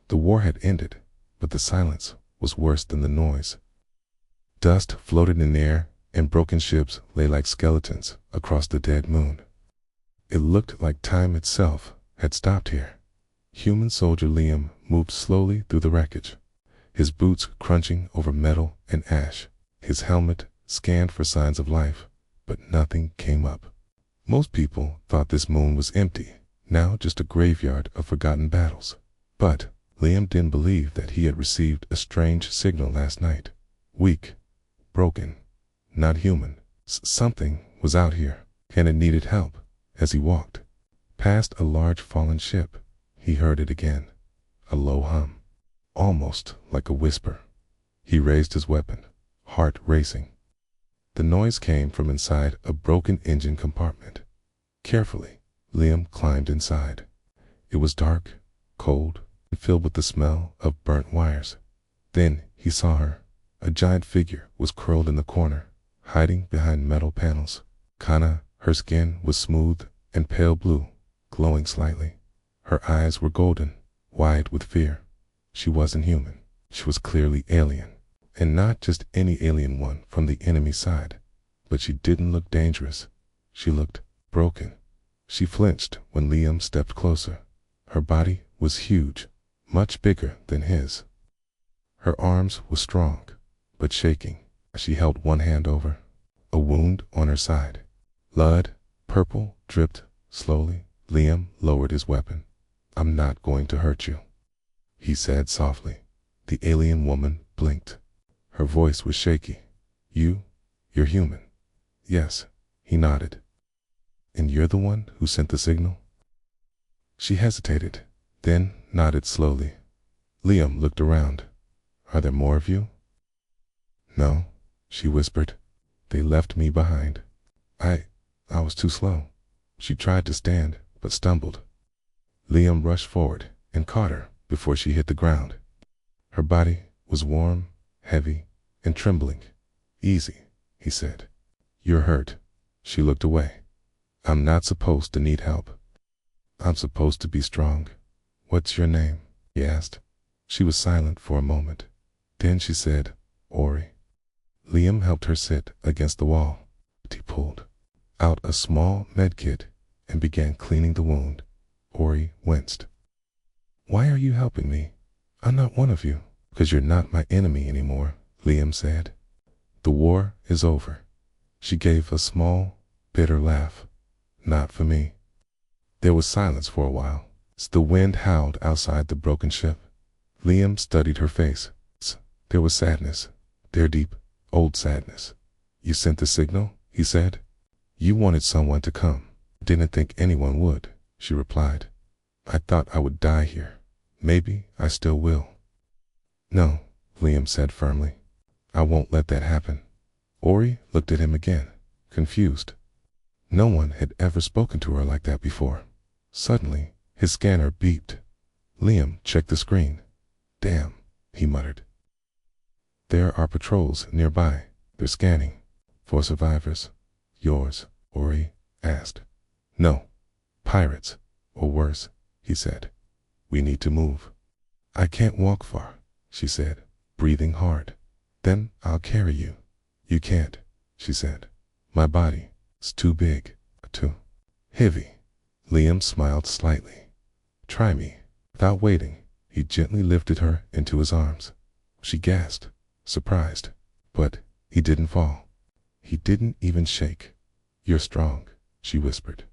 The war had ended, but the silence was worse than the noise. Dust floated in the air, and broken ships lay like skeletons across the dead moon. It looked like time itself had stopped here. Human soldier Liam moved slowly through the wreckage, his boots crunching over metal and ash. His helmet scanned for signs of life, but nothing came up. Most people thought this moon was empty, now just a graveyard of forgotten battles. But Liam didn't believe that he had received a strange signal last night. Weak, broken, not human. Something was out here, and it needed help. As he walked past a large fallen ship, he heard it again, a low hum, almost like a whisper. He raised his weapon, heart racing. The noise came from inside a broken engine compartment. Carefully, Liam climbed inside. It was dark, cold, and filled with the smell of burnt wires. Then he saw her. A giant figure was curled in the corner, hiding behind metal panels. Her skin was smooth and pale blue, glowing slightly. Her eyes were golden, wide with fear. She wasn't human. She was clearly alien. And not just any alien one from the enemy side. But she didn't look dangerous. She looked broken. She flinched when Liam stepped closer. Her body was huge, much bigger than his. Her arms were strong, but shaking. She held one hand over a wound on her side. Blood, purple, dripped slowly. Liam lowered his weapon. "I'm not going to hurt you," he said softly. The alien woman blinked. Her voice was shaky. You're human." "Yes," he nodded. "And you're the one who sent the signal?" She hesitated, then nodded slowly. Liam looked around. "Are there more of you?" "No," she whispered. "They left me behind. I was too slow." She tried to stand, but stumbled. Liam rushed forward and caught her before she hit the ground. Her body was warm, heavy, and trembling. "Easy," he said. "You're hurt." She looked away. "I'm not supposed to need help. I'm supposed to be strong." "What's your name?" he asked. She was silent for a moment. Then she said, "Ori." Liam helped her sit against the wall. He pulled out a small medkit and began cleaning the wound. Ori winced. "Why are you helping me? I'm not one of you." "Because you're not my enemy anymore," Liam said. "The war is over." She gave a small, bitter laugh. "Not for me." There was silence for a while. The wind howled outside the broken ship. Liam studied her face. There was sadness. Their deep, old sadness. "You sent the signal," he said. "You wanted someone to come." "Didn't think anyone would," she replied. "I thought I would die here. Maybe I still will." "No," Liam said firmly. "I won't let that happen." Ori looked at him again, confused. No one had ever spoken to her like that before. Suddenly, his scanner beeped. Liam checked the screen. "Damn," he muttered. "There are patrols nearby. They're scanning." "For survivors." "Yours?" Ori asked. "No. Pirates, or worse," he said. "We need to move." "I can't walk far," she said, breathing hard. "Then I'll carry you." "You can't," she said. "My body is too big, too heavy." Liam smiled slightly. "Try me." Without waiting, he gently lifted her into his arms. She gasped, surprised, but he didn't fall. He didn't even shake. "You're strong," she whispered.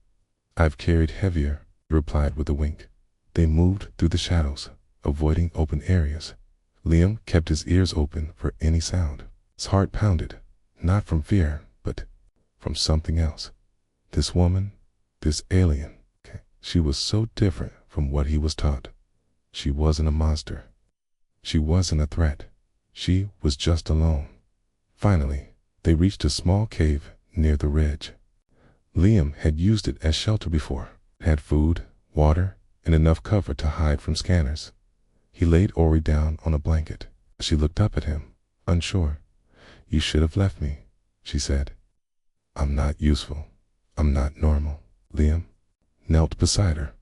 "I've carried heavier," he replied with a wink. They moved through the shadows, avoiding open areas. Liam kept his ears open for any sound. His heart pounded, not from fear, but from something else. This woman, this alien, she was so different from what he was taught. She wasn't a monster. She wasn't a threat. She was just alone. Finally, they reached a small cave near the ridge. Liam had used it as shelter before. It had food, water, and enough cover to hide from scanners. He laid Ori down on a blanket. She looked up at him, unsure. "You should have left me," she said. "I'm not useful. I'm not normal." Liam knelt beside her.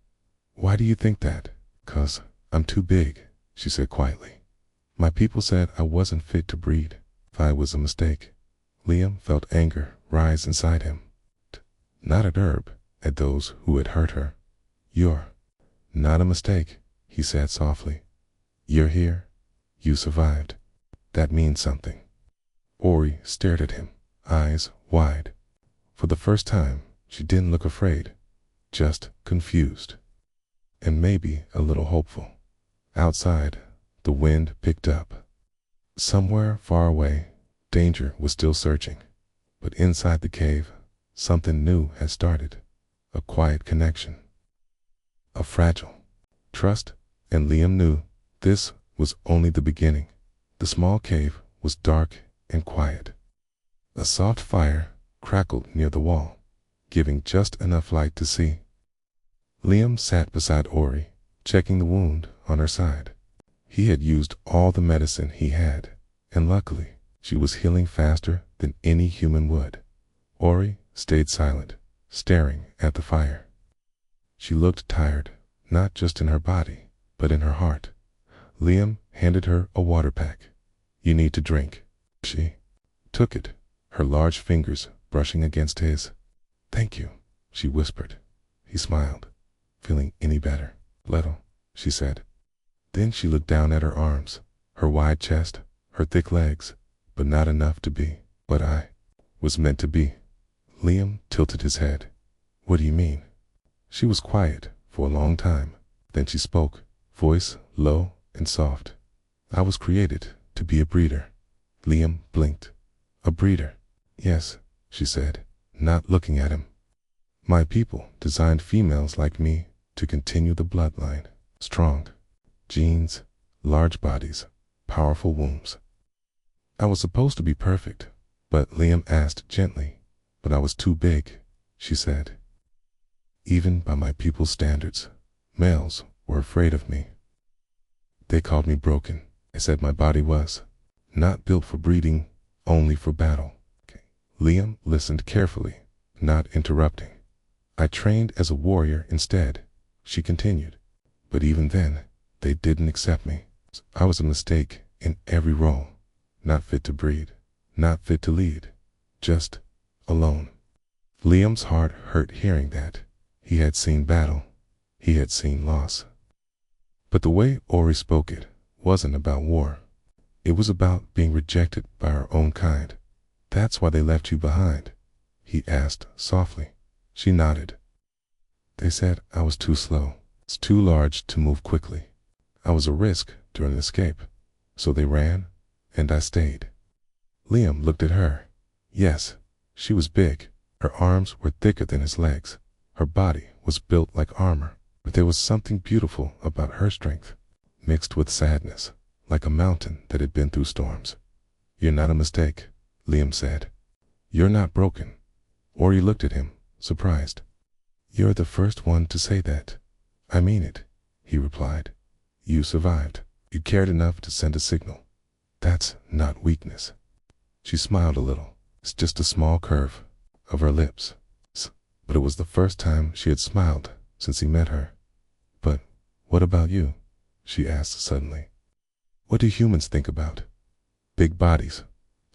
"Why do you think that?" "'Cause I'm too big," she said quietly. My people said I wasn't fit to breed. I was a mistake. Liam felt anger rise inside him. Not at Herb, at those who had hurt her. You're not a mistake, he said softly. You're here. You survived. That means something. Ori stared at him, eyes wide. For the first time, she didn't look afraid, just confused. And maybe a little hopeful. Outside, the wind picked up. Somewhere far away, danger was still searching. But inside the cave, something new had started. A quiet connection. A fragile trust, and Liam knew this was only the beginning. The small cave was dark and quiet. A soft fire crackled near the wall, giving just enough light to see. Liam sat beside Ori, checking the wound on her side. He had used all the medicine he had, and luckily, she was healing faster than any human would. Ori stayed silent, staring at the fire. She looked tired, not just in her body, but in her heart. Liam handed her a water pack. You need to drink. She took it, her large fingers brushing against his. Thank you, she whispered. He smiled, feeling any better. Little, she said. Then she looked down at her arms, her wide chest, her thick legs, but not enough to be what I was meant to be. Liam tilted his head. What do you mean? She was quiet for a long time. Then she spoke, voice low and soft. I was created to be a breeder. Liam blinked. A breeder? Yes, she said, not looking at him. My people designed females like me to continue the bloodline. Strong genes, large bodies, powerful wombs. I was supposed to be perfect, but Liam asked gently, but I was too big, she said. Even by my people's standards, males were afraid of me. They called me broken. I said my body was not built for breeding, only for battle. Liam listened carefully, not interrupting. I trained as a warrior instead, she continued. But even then, they didn't accept me. I was a mistake in every role. Not fit to breed, not fit to lead, just alone. Liam's heart hurt hearing that. He had seen battle. He had seen loss. But the way Ori spoke it wasn't about war. It was about being rejected by our own kind. That's why they left you behind, he asked softly. She nodded. They said I was too slow. It's too large to move quickly. I was a risk during the escape. So they ran, and I stayed. Liam looked at her. Yes, she was big. Her arms were thicker than his legs. Her body was built like armor. But there was something beautiful about her strength, mixed with sadness, like a mountain that had been through storms. You're not a mistake, Liam said. You're not broken. Ori looked at him, surprised. You're the first one to say that. I mean it, he replied. You survived. You cared enough to send a signal. That's not weakness. She smiled a little. It's just a small curve of her lips. But it was the first time she had smiled since he met her. But what about you? She asked suddenly. What do humans think about? Big bodies.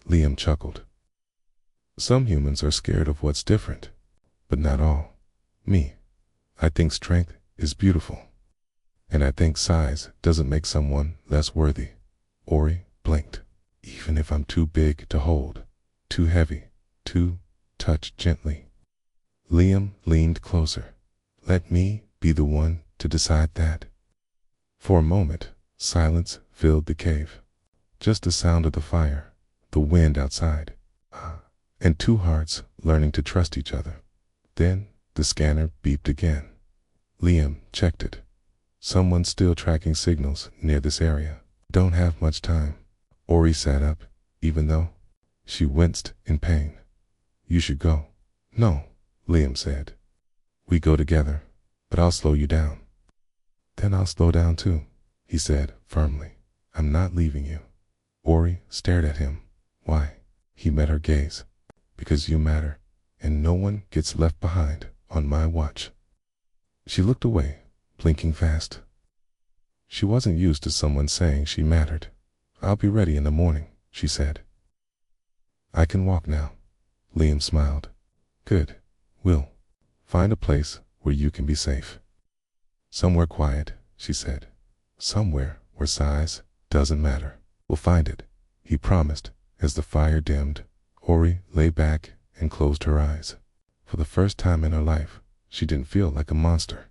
Liam chuckled. Some humans are scared of what's different, but not all. Me. I think strength is beautiful. And I think size doesn't make someone less worthy. Ori blinked. Even if I'm too big to hold, too heavy, to touch gently. Liam leaned closer. Let me be the one to decide that. For a moment, silence filled the cave. Just the sound of the fire, the wind outside, and two hearts learning to trust each other. Then the scanner beeped again. Liam checked it. Someone's still tracking signals near this area. Don't have much time. Ori sat up, even though she winced in pain. You should go. No, Liam said. We go together, but I'll slow you down. Then I'll slow down too, he said firmly. I'm not leaving you. Ori stared at him. Why? He met her gaze. Because you matter, and no one gets left behind on my watch. She looked away, blinking fast. She wasn't used to someone saying she mattered. "I'll be ready in the morning," she said. "I can walk now." Liam smiled. "Good. We'll find a place where you can be safe." "Somewhere quiet," she said. "Somewhere where size doesn't matter." "We'll find it," he promised. As the fire dimmed, Ori lay back and closed her eyes. For the first time in her life, she didn't feel like a monster.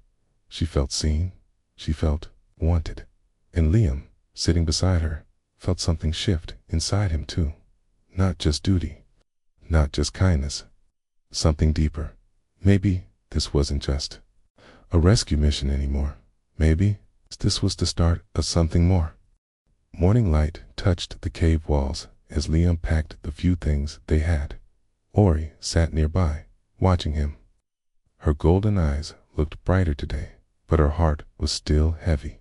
She felt seen. She felt wanted. And Liam, sitting beside her, felt something shift inside him too. Not just duty. Not just kindness. Something deeper. Maybe this wasn't just a rescue mission anymore. Maybe this was the start of something more. Morning light touched the cave walls as Liam packed the few things they had. Ori sat nearby, watching him. Her golden eyes looked brighter today, but her heart was still heavy.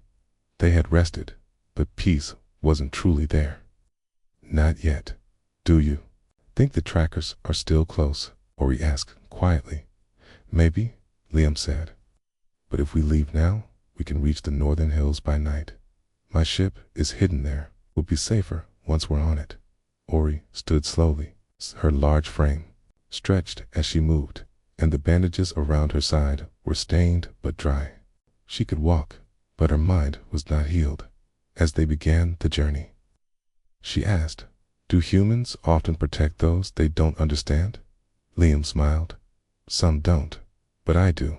They had rested, but peace wasn't truly there. "Not yet, do you think the trackers are still close?" Ori asked quietly. "Maybe," Liam said. "But if we leave now, we can reach the northern hills by night. My ship is hidden there. We'll be safer once we're on it." Ori stood slowly, her large frame stretched as she moved, and the bandages around her side were stained but dry. She could walk, but her mind was not healed. As they began the journey, she asked, "Do humans often protect those they don't understand?" Liam smiled. "Some don't, but I do.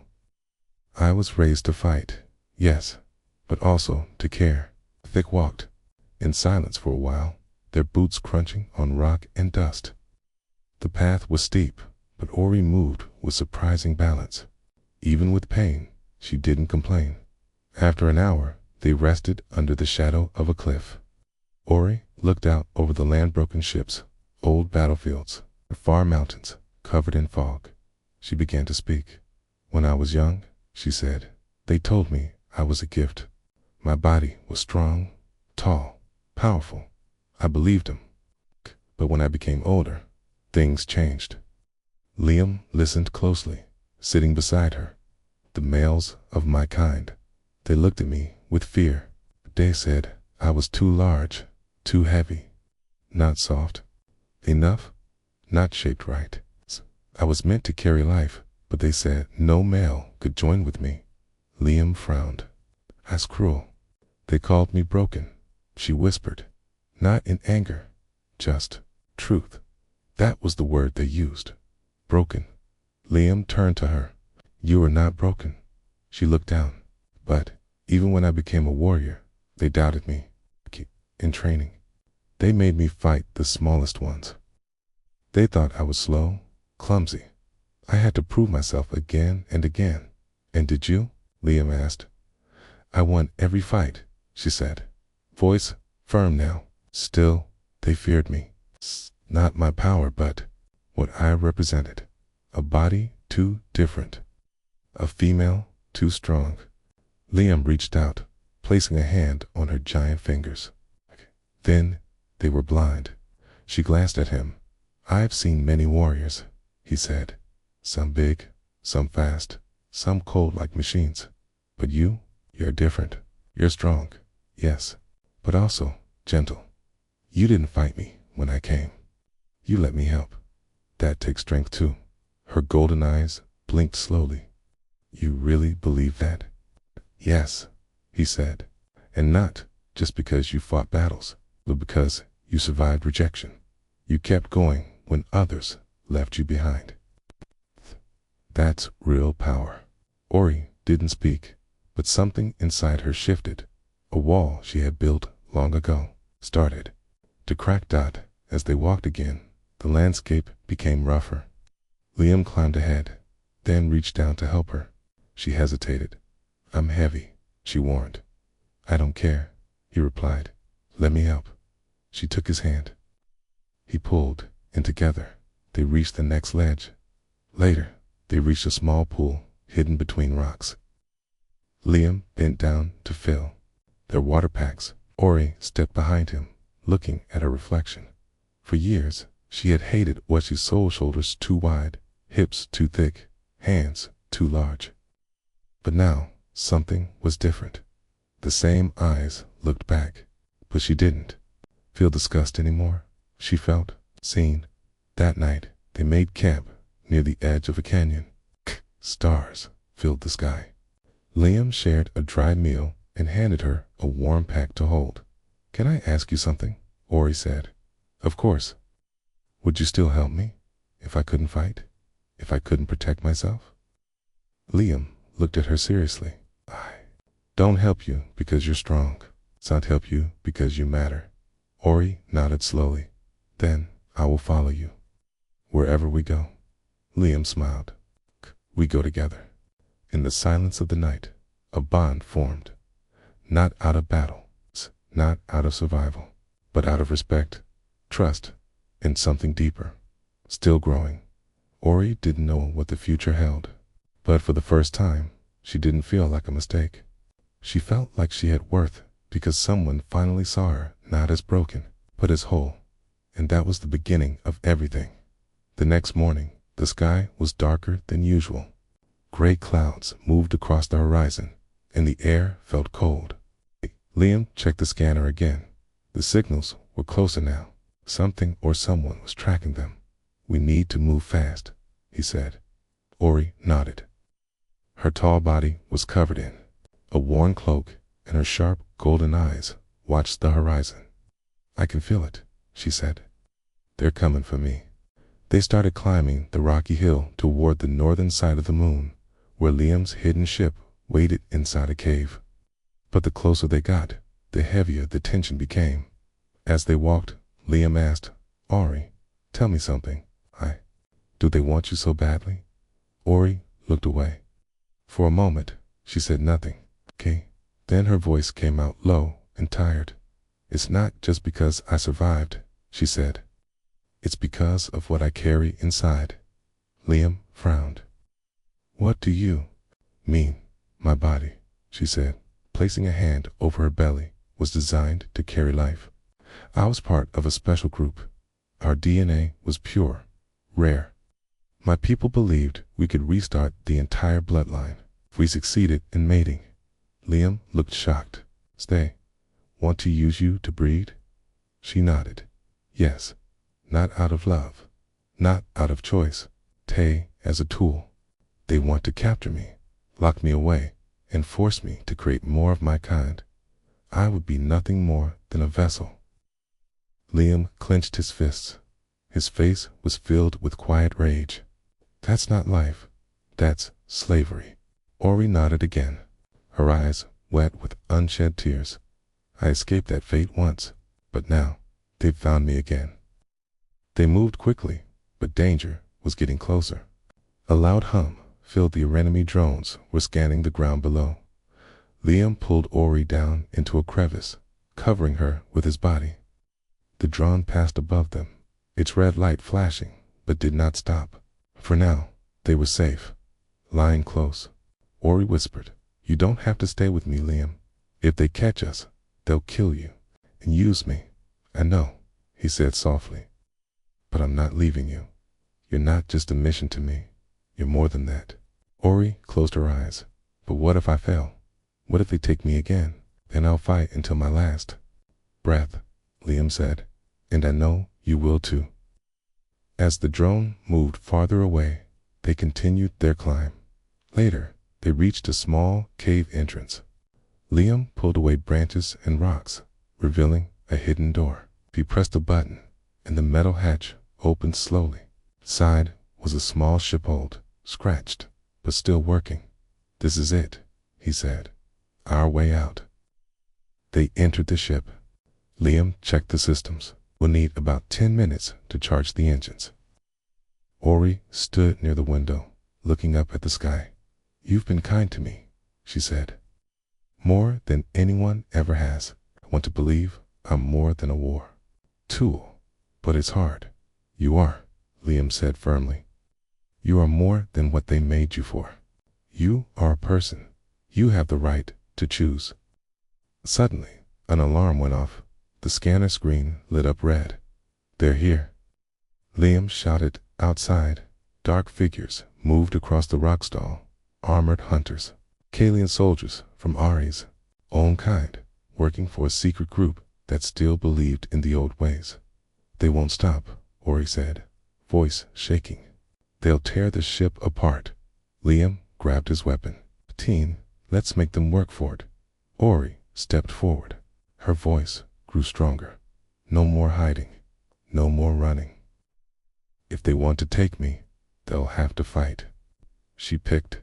I was raised to fight, yes, but also to care." They walked in silence for a while, their boots crunching on rock and dust. The path was steep, but Ori moved with surprising balance. Even with pain, she didn't complain. After an hour, they rested under the shadow of a cliff. Ori looked out over the land-broken ships, old battlefields, far mountains covered in fog. She began to speak. "When I was young," she said, "they told me I was a gift. My body was strong, tall, powerful. I believed them. But when I became older, things changed." Liam listened closely, sitting beside her. "The males of my kind, they looked at me with fear. They said I was too large, too heavy, not soft enough, not shaped right. I was meant to carry life, but they said no male could join with me." Liam frowned. "That's cruel." "They called me broken," she whispered. Not in anger, just truth. That was the word they used. Broken. Liam turned to her. "You are not broken." She looked down. "But even when I became a warrior, they doubted me. In training, they made me fight the smallest ones. They thought I was slow, clumsy. I had to prove myself again and again." "And did you?" Liam asked. "I won every fight," she said, voice firm now. "Still, they feared me. Not my power, but what I represented. A body too different. A female too strong." Liam reached out, placing a hand on her giant fingers. Then they were blind. She glanced at him. "I've seen many warriors," he said. "Some big, some fast, some cold like machines. But you're different. You're strong, yes, but also gentle. You didn't fight me when I came. You let me help. That takes strength too." Her golden eyes blinked slowly. "You really believe that?" "Yes," he said. "And not just because you fought battles, but because you survived rejection. You kept going when others left you behind. That's real power." Ori didn't speak, but something inside her shifted. A wall she had built long ago started to crack. As they walked again, the landscape became rougher. Liam climbed ahead, then reached down to help her. She hesitated. "I'm heavy," she warned. "I don't care," he replied. "Let me help." She took his hand. He pulled, and together they reached the next ledge. Later, they reached a small pool hidden between rocks. Liam bent down to fill their water packs. Ori stepped behind him, looking at her reflection. For years, she had hated what she saw: shoulders too wide, hips too thick, hands too large. But now, something was different. The same eyes looked back, but she didn't feel disgust anymore. She felt seen. That night, they made camp near the edge of a canyon. Stars filled the sky. Liam shared a dry meal and handed her a warm pack to hold. "Can I ask you something?" Ori said. "Of course." "Would you still help me if I couldn't fight? If I couldn't protect myself?" Liam looked at her seriously. "I don't help you because you're strong. I'll help you because you matter." Ori nodded slowly. "Then I will follow you wherever we go." Liam smiled. "We go together." In the silence of the night, a bond formed. Not out of battle, not out of survival, but out of respect, trust, and something deeper, still growing. Ori didn't know what the future held, but for the first time, she didn't feel like a mistake. She felt like she had worth because someone finally saw her not as broken, but as whole. And that was the beginning of everything. The next morning, the sky was darker than usual. Gray clouds moved across the horizon, and the air felt cold. Liam checked the scanner again. The signals were closer now. Something or someone was tracking them. "We need to move fast," he said. Ori nodded. Her tall body was covered in a worn cloak, and her sharp golden eyes watched the horizon. "I can feel it," she said. "They're coming for me." They started climbing the rocky hill toward the northern side of the moon, where Liam's hidden ship waited inside a cave. But the closer they got, the heavier the tension became. As they walked, Liam asked, "Ori, tell me something. Do they want you so badly?" Ori looked away. For a moment, she said nothing. "Okay." Then her voice came out low and tired. "It's not just because I survived," she said. "It's because of what I carry inside." Liam frowned. "What do you mean?" "My body," she said, placing a hand over her belly, "was designed to carry life. I was part of a special group. Our DNA was pure, rare. My people believed we could restart the entire bloodline if we succeeded in mating." Liam looked shocked. "They want to use you to breed?" She nodded. "Yes. Not out of love. Not out of choice. Tay as a tool. They want to capture me, lock me away, and force me to create more of my kind. I would be nothing more than a vessel." Liam clenched his fists. His face was filled with quiet rage. "That's not life. That's slavery." Ori nodded again, her eyes wet with unshed tears. "I escaped that fate once, but now they've found me again." They moved quickly, but danger was getting closer. A loud hum filled the enemy. Drones were scanning the ground below. Liam pulled Ori down into a crevice, covering her with his body. The drone passed above them, its red light flashing, but did not stop. For now, they were safe, lying close. Ori whispered, "You don't have to stay with me, Liam. If they catch us, they'll kill you and use me." "I know," he said softly, "but I'm not leaving you. You're not just a mission to me. You're more than that." Ori closed her eyes. "But what if I fail? What if they take me again? Then I'll fight until my last breath," Liam said, "and I know you will too." As the drone moved farther away, they continued their climb. Later, they reached a small cave entrance. Liam pulled away branches and rocks, revealing a hidden door. He pressed a button, and the metal hatch opened slowly. Inside was a small ship hold, scratched, but still working. "This is it," he said. "Our way out." They entered the ship. Liam checked the systems. "We'll need about 10 minutes to charge the engines." Ori stood near the window, looking up at the sky. "You've been kind to me," she said. "More than anyone ever has. I want to believe I'm more than a war tool, but it's hard." "You are," Liam said firmly. "You are more than what they made you for. You are a person. You have the right to choose." Suddenly, an alarm went off. The scanner screen lit up red. "They're here." Liam shouted. Outside, dark figures moved across the rock stall, armored hunters. Kalian soldiers from Ares. own kind, working for a secret group that still believed in the old ways. They won't stop, Ori said, voice shaking. They'll tear the ship apart. Liam grabbed his weapon. Teen, let's make them work for it. Ori stepped forward. Her voice grew stronger. No more hiding. No more running. If they want to take me, they'll have to fight. She picked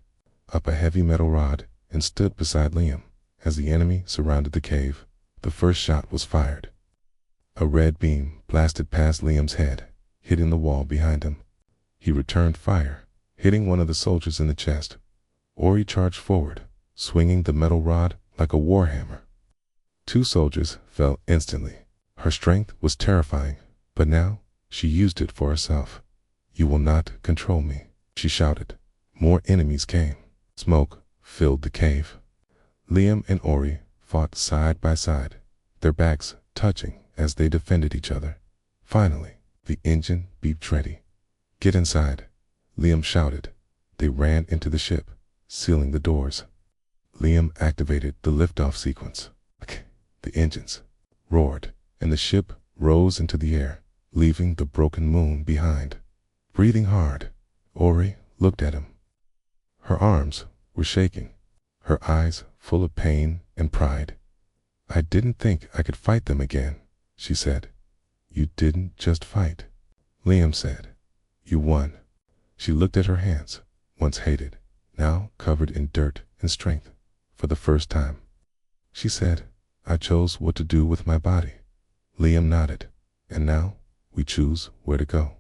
up a heavy metal rod and stood beside Liam as the enemy surrounded the cave. The first shot was fired. A red beam blasted past Liam's head, hitting the wall behind him. He returned fire, hitting one of the soldiers in the chest. Ori charged forward, swinging the metal rod like a warhammer. 2 soldiers fell instantly. Her strength was terrifying, but now she used it for herself. You will not control me, she shouted. More enemies came. Smoke filled the cave. Liam and Ori fought side by side, their backs touching as they defended each other. Finally, the engine beeped ready. Get inside, Liam shouted. They ran into the ship, sealing the doors. Liam activated the liftoff sequence. The engines roared, and the ship rose into the air, leaving the broken moon behind. Breathing hard, Ori looked at him. Her arms were shaking, her eyes full of pain and pride. I didn't think I could fight them again, she said. You didn't just fight, Liam said. You won. She looked at her hands, once hated, now covered in dirt and strength, for the first time. She said, I chose what to do with my body. Liam nodded. And now we choose where to go.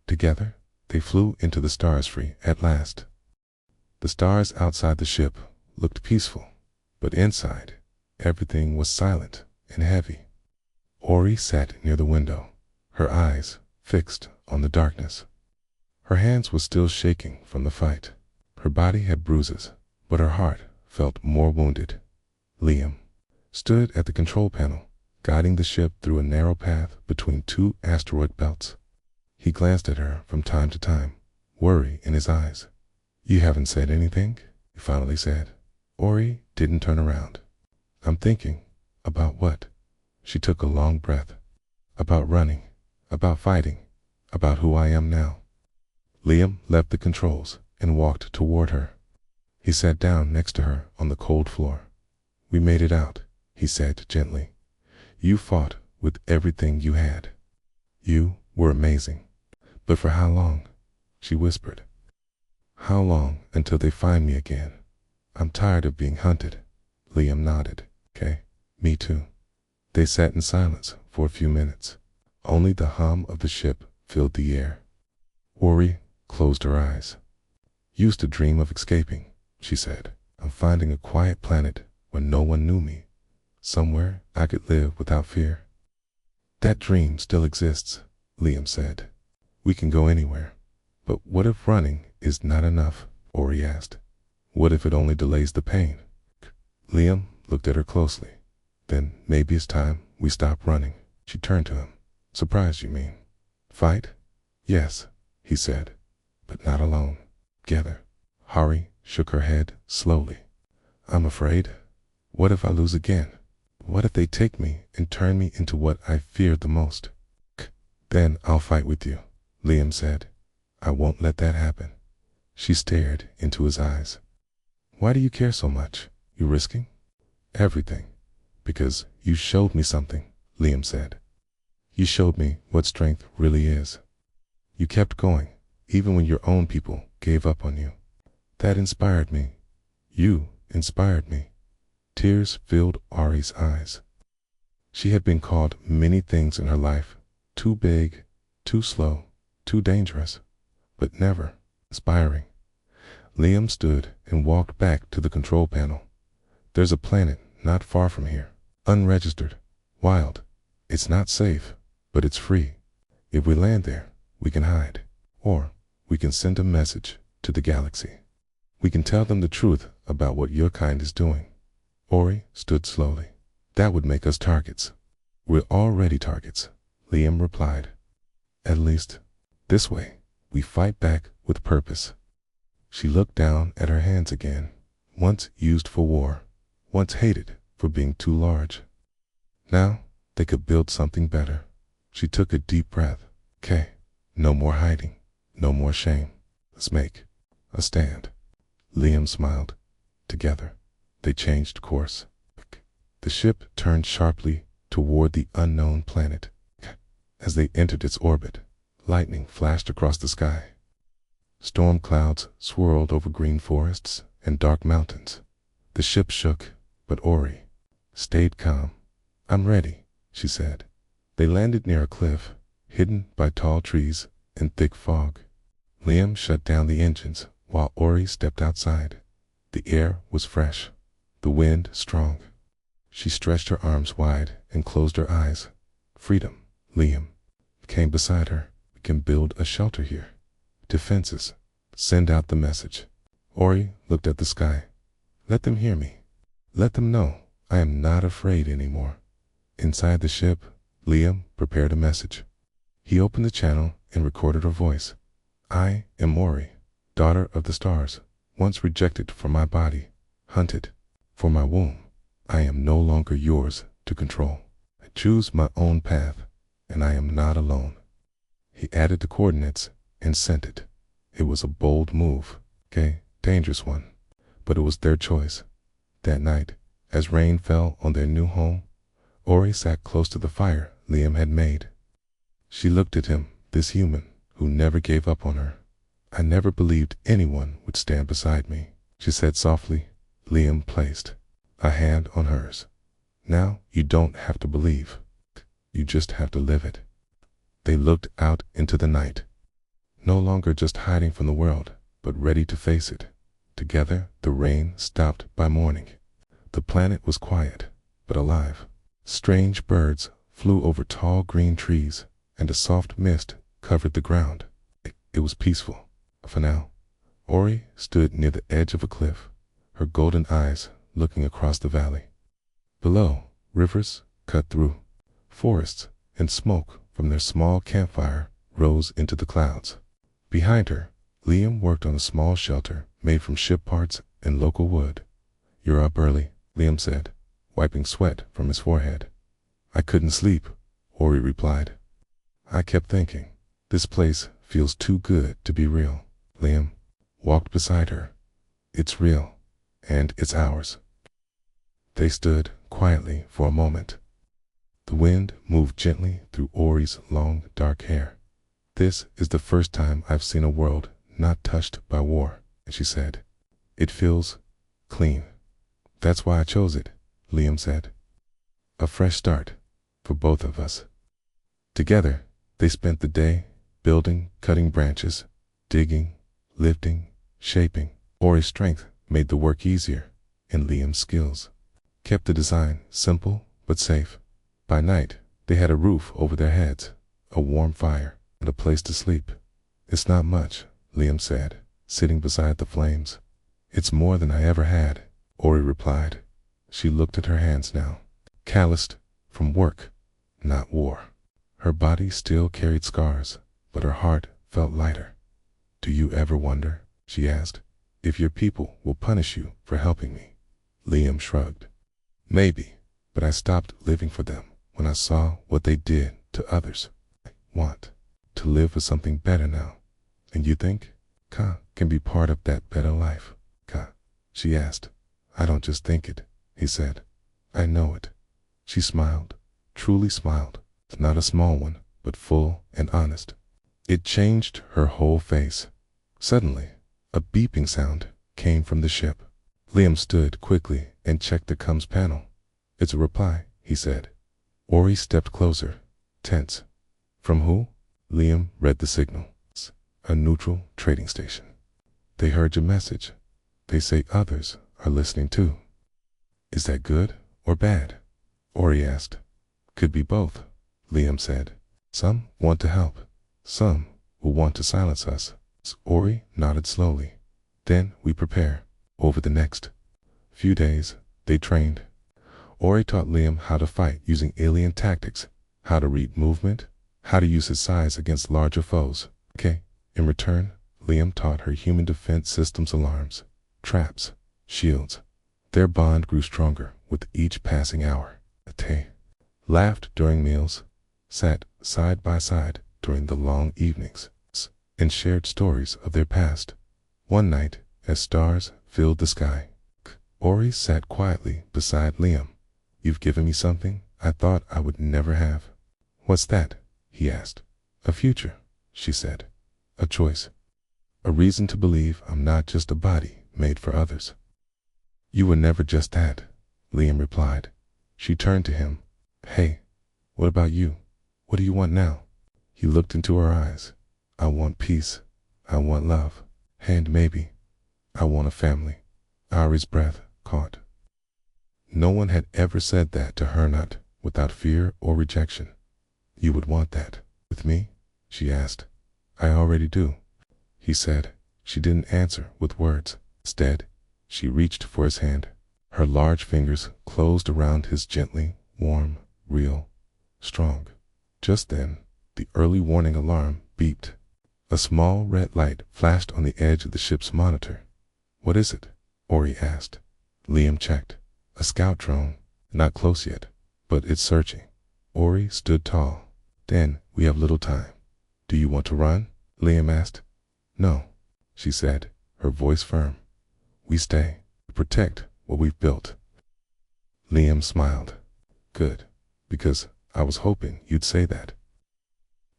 Together, they flew into the stars free at last. The stars outside the ship looked peaceful, but inside, everything was silent and heavy. Ori sat near the window, her eyes fixed on the darkness. Her hands were still shaking from the fight. Her body had bruises, but her heart felt more wounded. Liam stood at the control panel, guiding the ship through a narrow path between 2 asteroid belts. He glanced at her from time to time, worry in his eyes. You haven't said anything, he finally said. Ori didn't turn around. I'm thinking. About what? She took a long breath. About running, about fighting, about who I am now. Liam left the controls and walked toward her. He sat down next to her on the cold floor. We made it out, he said gently. You fought with everything you had. You were amazing. But for how long? She whispered. How long until they find me again? I'm tired of being hunted. Liam nodded. Okay, me too. They sat in silence for a few minutes. Only the hum of the ship filled the air. Ori closed her eyes. Used to dream of escaping, she said. I'm finding a quiet planet where no one knew me. Somewhere I could live without fear. That dream still exists, Liam said. We can go anywhere. But what if running is not enough? Ori asked. What if it only delays the pain? Liam looked at her closely. Then maybe it's time we stop running. She turned to him. Surprised, you mean? Fight? Yes, he said. But not alone. Together. Hari shook her head slowly. I'm afraid. What if I lose again? What if they take me and turn me into what I feared the most? Then I'll fight with you, Liam said. I won't let that happen. She stared into his eyes. Why do you care so much? You risking? Everything. Because you showed me something, Liam said. You showed me what strength really is. You kept going, even when your own people gave up on you. That inspired me. You inspired me. Tears filled Ari's eyes. She had been called many things in her life, too big, too slow, too dangerous, but never inspiring. Liam stood and walked back to the control panel. There's a planet not far from here, unregistered, wild. It's not safe, but it's free. If we land there, we can hide, or we can send a message to the galaxy. We can tell them the truth about what your kind is doing. Ori stood slowly. That would make us targets. We're already targets, Liam replied. At least, this way, we fight back with purpose. She looked down at her hands again, once used for war, once hated for being too large. Now they could build something better. She took a deep breath. Okay, no more hiding, no more shame. Let's make a stand. Liam smiled. Together, they changed course. The ship turned sharply toward the unknown planet. As they entered its orbit, lightning flashed across the sky. Storm clouds swirled over green forests and dark mountains. The ship shook, but Ori stayed calm. I'm ready, she said. They landed near a cliff, hidden by tall trees and thick fog. Liam shut down the engines while Ori stepped outside. The air was fresh, the wind strong. She stretched her arms wide and closed her eyes. Freedom. Liam came beside her. We can build a shelter here. Defenses. Send out the message. Ori looked at the sky. Let them hear me. Let them know I am not afraid anymore. Inside the ship, Liam prepared a message. He opened the channel and recorded her voice. I am Ori, daughter of the stars, once rejected from my body, hunted for my womb. I am no longer yours to control. I choose my own path, and I am not alone. He added the coordinates and sent it. It was a bold move, dangerous one, but it was their choice. That night, as rain fell on their new home, Ori sat close to the fire Liam had made. She looked at him, this human who never gave up on her. I never believed anyone would stand beside me, she said softly. Liam placed a hand on hers. Now you don't have to believe. You just have to live it. They looked out into the night, no longer just hiding from the world, but ready to face it. Together, the rain stopped by morning. The planet was quiet, but alive. Strange birds flew over tall green trees, and a soft mist covered the ground. It was peaceful. For now, Ori stood near the edge of a cliff, her golden eyes looking across the valley. Below, rivers cut through. Forests and smoke from their small campfire rose into the clouds. Behind her, Liam worked on a small shelter made from ship parts and local wood. You're up early, Liam said, wiping sweat from his forehead. I couldn't sleep, Ori replied. I kept thinking, this place feels too good to be real. Liam walked beside her. It's real, and it's ours. They stood quietly for a moment. The wind moved gently through Ori's long, dark hair. This is the first time I've seen a world not touched by war, she said. It feels clean. That's why I chose it, Liam said. A fresh start for both of us. Together, they spent the day building, cutting branches, digging, lifting, shaping. Ori's strength made the work easier, and Liam's skills kept the design simple but safe. By night, they had a roof over their heads, a warm fire, and a place to sleep. It's not much, Liam said, sitting beside the flames. It's more than I ever had, Ori replied. She looked at her hands now, calloused from work, not war. Her body still carried scars, but her heart felt lighter. Do you ever wonder, she asked, if your people will punish you for helping me? Liam shrugged. Maybe, but I stopped living for them when I saw what they did to others. I want to live for something better now. And you think Ka can be part of that better life? Ka, she asked. I don't just think it, he said. I know it. She smiled, truly smiled, not a small one, but full and honest. It changed her whole face. Suddenly, a beeping sound came from the ship. Liam stood quickly and checked the comms panel. It's a reply, he said. Ori stepped closer, tense. From who? Liam read the signal. A neutral trading station. They heard your message. They say others are listening too. Is that good or bad? Ori asked. Could be both, Liam said. Some want to help. Some will want to silence us. Ori nodded slowly. Then we prepare. Over the next few days, they trained. Ori taught Liam how to fight using alien tactics, how to read movement, how to use his size against larger foes. In return, Liam taught her human defense systems, alarms, traps, shields. Their bond grew stronger with each passing hour. They laughed during meals, sat side by side during the long evenings, and shared stories of their past. One night, as stars filled the sky, Ori sat quietly beside Liam. "You've given me something I thought I would never have." "What's that?" he asked. "A future," she said. "A choice. A reason to believe I'm not just a body made for others." "You were never just that," Liam replied. She turned to him. "Hey, what about you? What do you want now?" He looked into her eyes. "I want peace. I want love. And maybe I want a family." Ari's breath caught. No one had ever said that to her, not without fear or rejection. "You would want that with me?" she asked. "I already do," he said. She didn't answer with words. Instead, she reached for his hand. Her large fingers closed around his gently, warm, real, strong. Just then, the early warning alarm beeped. A small red light flashed on the edge of the ship's monitor. "What is it?" Ori asked. Liam checked. "A scout drone. Not close yet, but it's searching." Ori stood tall. "Then we have little time. Do you want to run?" Liam asked. "No," she said, her voice firm. "We stay to protect what we've built." Liam smiled. "Good, because I was hoping you'd say that."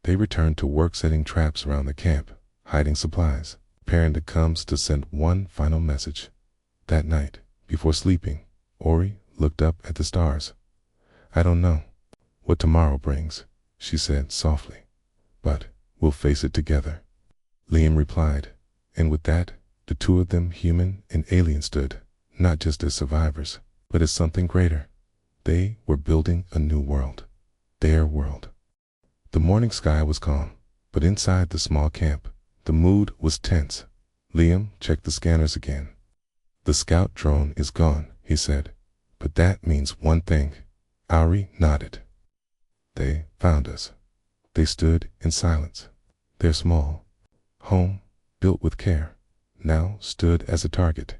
They returned to work setting traps around the camp, hiding supplies, preparing to come to send one final message. That night, before sleeping, Ori looked up at the stars. "I don't know what tomorrow brings," she said softly, "but we'll face it together." Liam replied, and with that, the two of them, human and alien, stood, not just as survivors, but as something greater. They were building a new world. Their world. The morning sky was calm, but inside the small camp, the mood was tense. Liam checked the scanners again. "The scout drone is gone," he said. "But that means one thing." Ari nodded. "They found us." They stood in silence. Their small home, built with care, now stood as a target.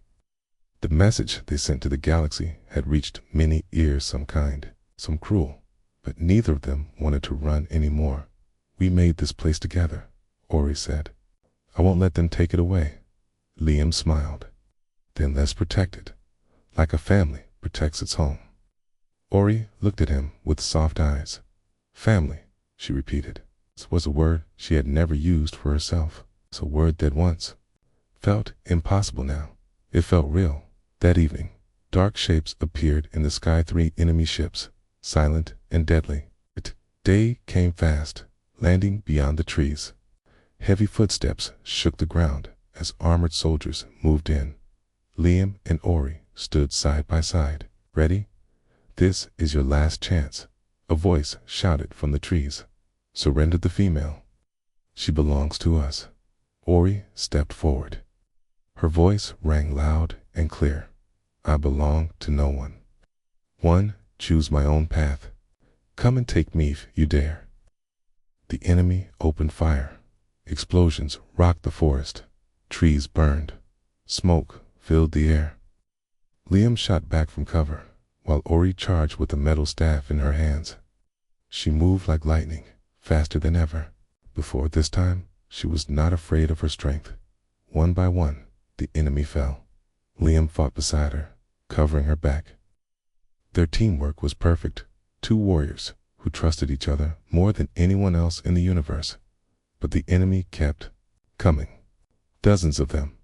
The message they sent to the galaxy had reached many ears, some kind, some cruel, but neither of them wanted to run anymore. "We made this place together," Ori said. "I won't let them take it away." Liam smiled. "Then let's protect it, like a family protects its home." Ori looked at him with soft eyes. "Family," she repeated. This was a word she had never used for herself. It's a word that once felt impossible now. It felt real. That evening, dark shapes appeared in the sky, 3 enemy ships, silent and deadly. Day came fast, landing beyond the trees. Heavy footsteps shook the ground as armored soldiers moved in. Liam and Ori stood side by side. "Ready? This is your last chance," a voice shouted from the trees. "Surrender the female. She belongs to us." Ori stepped forward. Her voice rang loud and clear. "I belong to no one. One, choose my own path. Come and take me if you dare." The enemy opened fire. Explosions rocked the forest. Trees burned. Smoke filled the air. Liam shot back from cover, while Ori charged with a metal staff in her hands. She moved like lightning, faster than ever. Before this time, she was not afraid of her strength. One by one, the enemy fell. Liam fought beside her, covering her back. Their teamwork was perfect. 2 warriors who trusted each other more than anyone else in the universe. But the enemy kept coming. Dozens of them.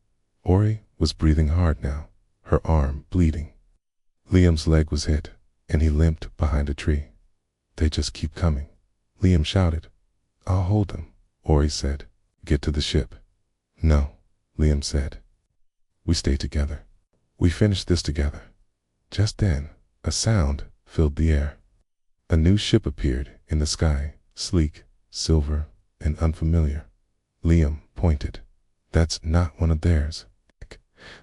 Ori was breathing hard now, her arm bleeding. Liam's leg was hit, and he limped behind a tree. "They just keep coming," Liam shouted. "I'll hold them," Ori said. "Get to the ship." "No," Liam said. "We stay together. We finish this together." Just then, a sound filled the air. A new ship appeared in the sky, sleek, silver, and unfamiliar. Liam pointed. "That's not one of theirs."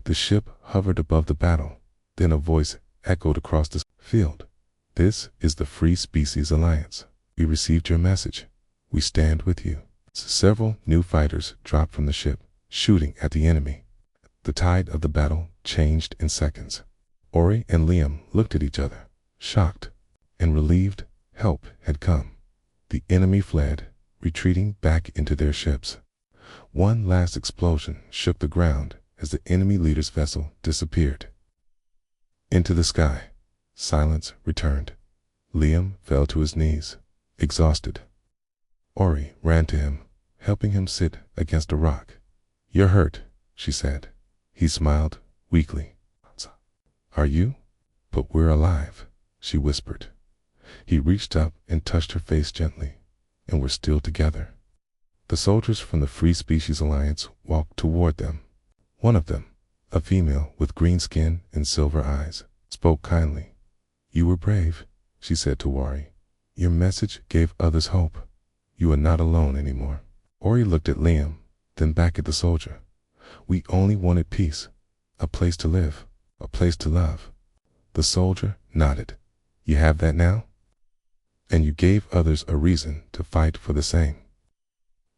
The ship hovered above the battle. Then a voice echoed across the field. "This is the Free Species Alliance. We received your message. We stand with you." Several new fighters dropped from the ship, shooting at the enemy. The tide of the battle changed in seconds. Ori and Liam looked at each other, shocked and relieved. Help had come. The enemy fled, retreating back into their ships. One last explosion shook the ground as the enemy leader's vessel disappeared. Into the sky, silence returned. Liam fell to his knees, exhausted. Ori ran to him, helping him sit against a rock. "You're hurt," she said. He smiled weakly. "Are you?" "But we're alive," she whispered. He reached up and touched her face gently. "And we're still together." The soldiers from the Free Species Alliance walked toward them. One of them, a female with green skin and silver eyes, spoke kindly. "You were brave," she said to Ori. "Your message gave others hope. You are not alone anymore." Ori looked at Liam, then back at the soldier. "We only wanted peace, a place to live, a place to love." The soldier nodded. "You have that now? And you gave others a reason to fight for the same."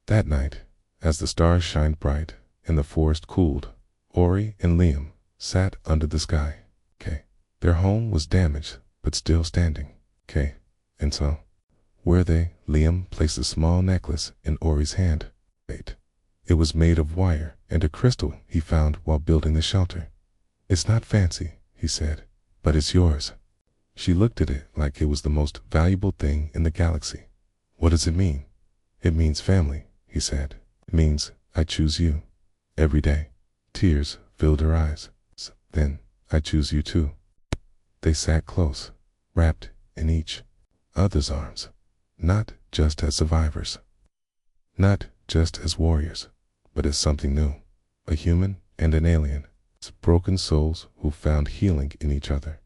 That night, as the stars shined bright and the forest cooled, Ori and Liam sat under the sky. Their home was damaged, but still standing. And so, were they? Liam placed a small necklace in Ori's hand. It was made of wire and a crystal he found while building the shelter. "It's not fancy," he said, "but it's yours." She looked at it like it was the most valuable thing in the galaxy. "What does it mean?" "It means family," he said. "It means I choose you every day." Tears filled her eyes. "Then I choose you too." They sat close, wrapped in each other's arms, not just as survivors, not just as warriors, but as something new, a human and an alien, broken souls who found healing in each other,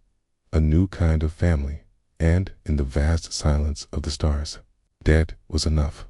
a new kind of family, and in the vast silence of the stars. That was enough.